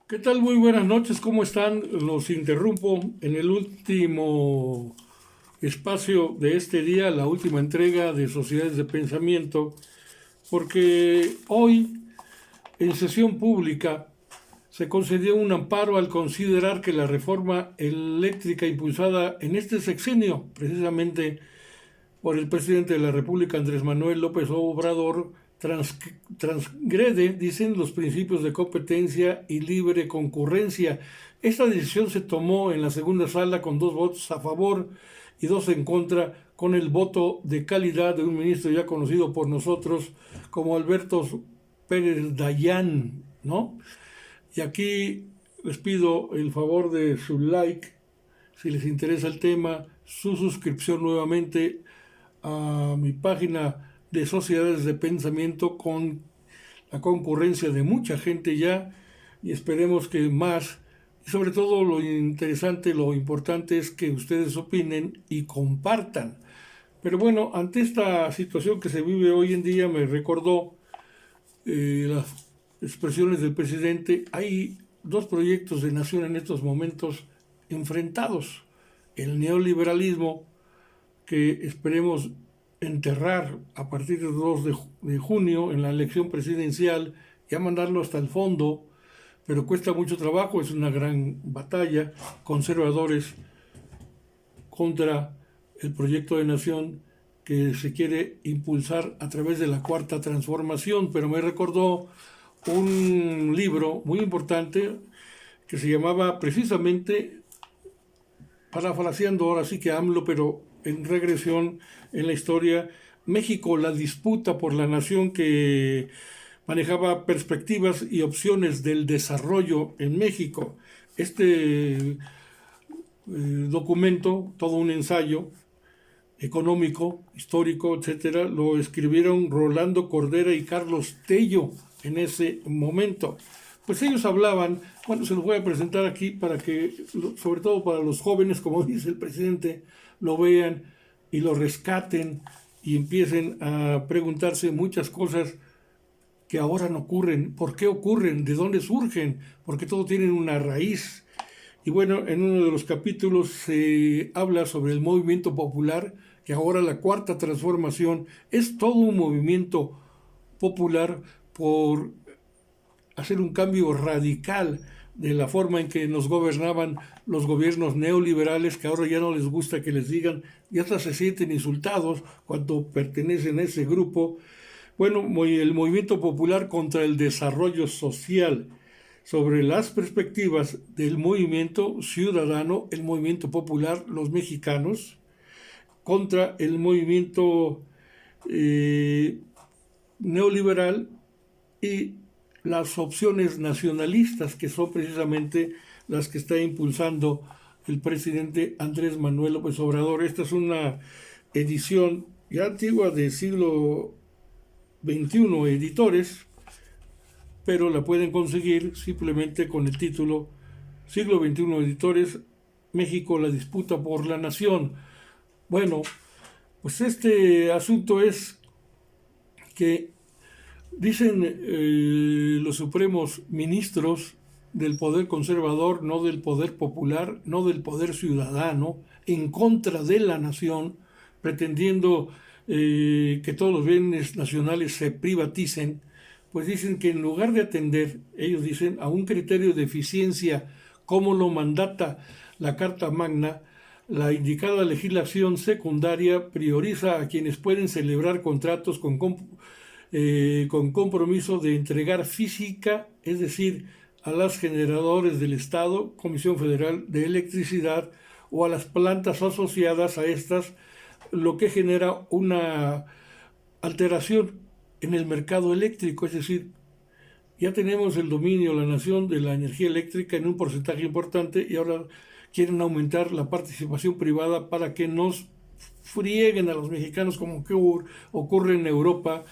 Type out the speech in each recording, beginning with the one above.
¿Qué tal? Muy buenas noches, ¿cómo están? Los interrumpo en el último espacio de este día, la última entrega de Sociedades de Pensamiento, porque hoy, en sesión pública, se concedió un amparo al considerar que la reforma eléctrica impulsada en este sexenio, precisamente por el presidente de la República, Andrés Manuel López Obrador, transgrede, dicen, los principios de competencia y libre concurrencia. Esta decisión se tomó en la segunda sala con 2 votos a favor y 2 en contra, con el voto de calidad de un ministro ya conocido por nosotros como Alberto Pérez Dayán, ¿no? Y aquí les pido el favor de su like, si les interesa el tema, su suscripción nuevamente a mi página de Sociedades de Pensamiento, con la concurrencia de mucha gente ya, y esperemos que más. Y sobre todo lo interesante, lo importante es que ustedes opinen y compartan. Pero bueno, ante esta situación que se vive hoy en día, me recordó las expresiones del presidente. Hay 2 proyectos de nación en estos momentos enfrentados: el neoliberalismo, que esperemos enterrar a partir del 2 de junio en la elección presidencial, ya mandarlo hasta el fondo, pero cuesta mucho trabajo, es una gran batalla. Conservadores contra el proyecto de nación que se quiere impulsar a través de la Cuarta Transformación. Pero me recordó un libro muy importante que se llamaba precisamente, parafraseando ahora sí que AMLO, pero en regresión en la historia, México, la disputa por la nación, que manejaba perspectivas y opciones del desarrollo en México. Este documento, todo un ensayo económico, histórico, etcétera, lo escribieron Rolando Cordera y Carlos Tello en ese momento. Pues ellos hablaban, bueno, se los voy a presentar aquí para que, sobre todo para los jóvenes, como dice el presidente, lo vean y lo rescaten y empiecen a preguntarse muchas cosas que ahora no ocurren. ¿Por qué ocurren? ¿De dónde surgen? Porque todo tiene una raíz. Y bueno, en uno de los capítulos se habla sobre el movimiento popular, que ahora la Cuarta Transformación es todo un movimiento popular por hacer un cambio radical de la forma en que nos gobernaban los gobiernos neoliberales, que ahora ya no les gusta que les digan, y hasta se sienten insultados cuando pertenecen a ese grupo. Bueno, el movimiento popular contra el desarrollo social, sobre las perspectivas del movimiento ciudadano, el movimiento popular, los mexicanos, contra el movimiento neoliberal y las opciones nacionalistas, que son precisamente las que está impulsando el presidente Andrés Manuel López Obrador. Esta es una edición ya antigua, del siglo XXI, editores, pero la pueden conseguir simplemente con el título Siglo XXI Editores, México, la disputa por la nación. Bueno, pues este asunto es que dicen los supremos ministros del poder conservador, no del poder popular, no del poder ciudadano, en contra de la nación, pretendiendo que todos los bienes nacionales se privaticen. Pues dicen que en lugar de atender, ellos dicen, a un criterio de eficiencia como lo mandata la Carta Magna, la indicada legislación secundaria prioriza a quienes pueden celebrar contratos con compromiso de entregar física, es decir, a las generadoras del Estado, Comisión Federal de Electricidad, o a las plantas asociadas a estas, lo que genera una alteración en el mercado eléctrico. Es decir, ya tenemos el dominio, la nación, de la energía eléctrica en un porcentaje importante, y ahora quieren aumentar la participación privada para que nos frieguen a los mexicanos, como que ocurre en Europa,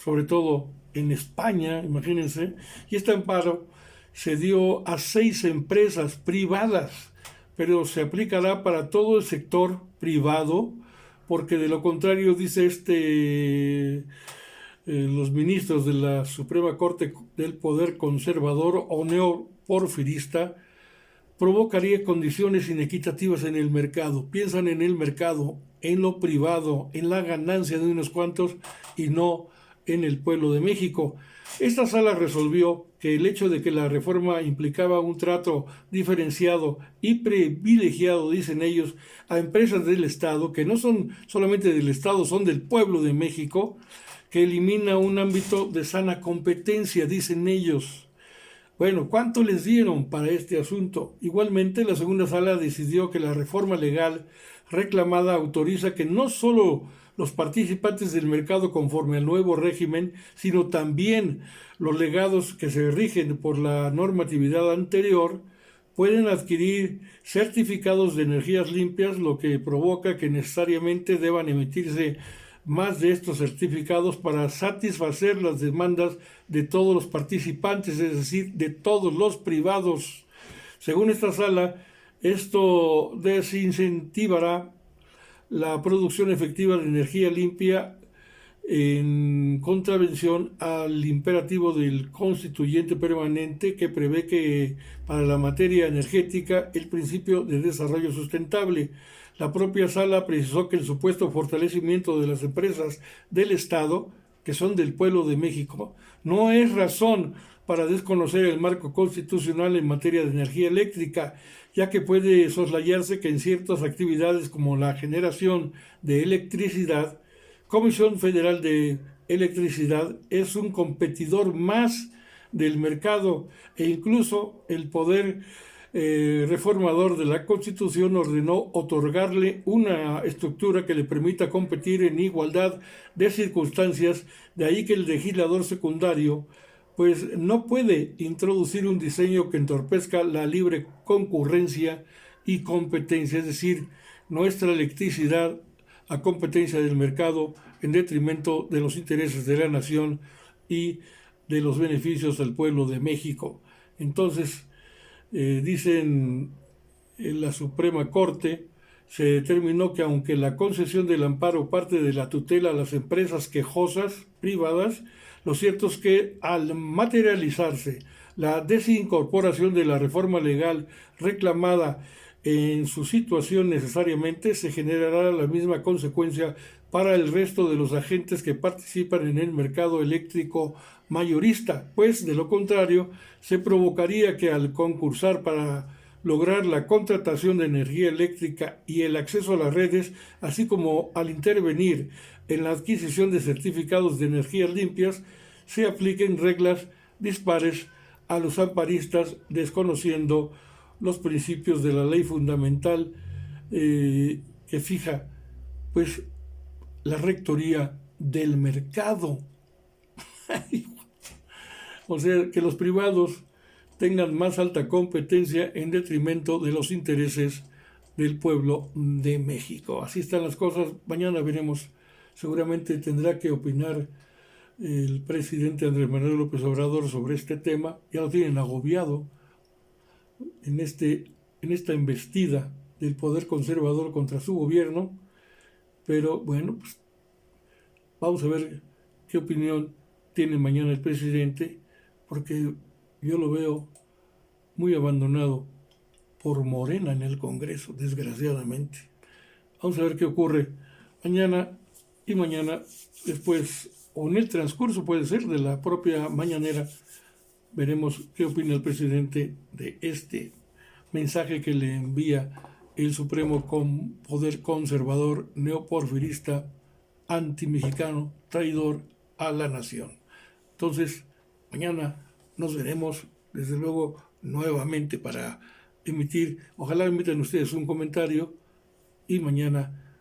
sobre todo en España, imagínense. Y este amparo se dio a 6 empresas privadas, pero se aplicará para todo el sector privado, porque de lo contrario, dice los ministros de la Suprema Corte del Poder Conservador o neoporfirista provocaría condiciones inequitativas en el mercado. Piensan en el mercado, en lo privado, en la ganancia de unos cuantos y no en el pueblo de México. Esta sala resolvió que el hecho de que la reforma implicaba un trato diferenciado y privilegiado, dicen ellos, a empresas del Estado, que no son solamente del Estado, son del pueblo de México, que elimina un ámbito de sana competencia, dicen ellos. Bueno, ¿cuánto les dieron para este asunto? Igualmente, la segunda sala decidió que la reforma legal reclamada autoriza que no solo los participantes del mercado conforme al nuevo régimen, sino también los legados que se rigen por la normatividad anterior, pueden adquirir certificados de energías limpias, lo que provoca que necesariamente deban emitirse más de estos certificados para satisfacer las demandas de todos los participantes, es decir, de todos los privados. Según esta sala, esto desincentivará la producción efectiva de energía limpia en contravención al imperativo del constituyente permanente que prevé que para la materia energética el principio de desarrollo sustentable. La propia sala precisó que el supuesto fortalecimiento de las empresas del Estado, que son del pueblo de México, no es razón para desconocer el marco constitucional en materia de energía eléctrica, ya que puede soslayarse que en ciertas actividades como la generación de electricidad, Comisión Federal de Electricidad es un competidor más del mercado e incluso el poder reformador de la Constitución ordenó otorgarle una estructura que le permita competir en igualdad de circunstancias, de ahí que el legislador secundario pues no puede introducir un diseño que entorpezca la libre concurrencia y competencia, es decir, nuestra electricidad a competencia del mercado en detrimento de los intereses de la nación y de los beneficios del pueblo de México. Entonces, dicen en la Suprema Corte, se determinó que aunque la concesión del amparo parte de la tutela a las empresas quejosas privadas, lo cierto es que al materializarse la desincorporación de la reforma legal reclamada en su situación necesariamente, se generará la misma consecuencia para el resto de los agentes que participan en el mercado eléctrico mayorista, pues de lo contrario se provocaría que al concursar para lograr la contratación de energía eléctrica y el acceso a las redes, así como al intervenir en la adquisición de certificados de energías limpias, se apliquen reglas dispares a los amparistas, desconociendo los principios de la ley fundamental que fija pues la rectoría del mercado. O sea, que los privados tengan más alta competencia en detrimento de los intereses del pueblo de México. Así están las cosas. Mañana veremos. Seguramente tendrá que opinar el presidente Andrés Manuel López Obrador sobre este tema. Ya lo tienen agobiado en esta embestida del poder conservador contra su gobierno. Pero bueno, pues vamos a ver qué opinión tiene mañana el presidente, porque yo lo veo muy abandonado por Morena en el Congreso, desgraciadamente. Vamos a ver qué ocurre mañana y mañana después, o en el transcurso puede ser de la propia mañanera, veremos qué opina el presidente de este mensaje que le envía el Supremo con poder conservador, neoporfirista, antimexicano, traidor a la nación. Entonces, mañana nos veremos, desde luego, nuevamente para emitir, ojalá emiten ustedes un comentario y mañana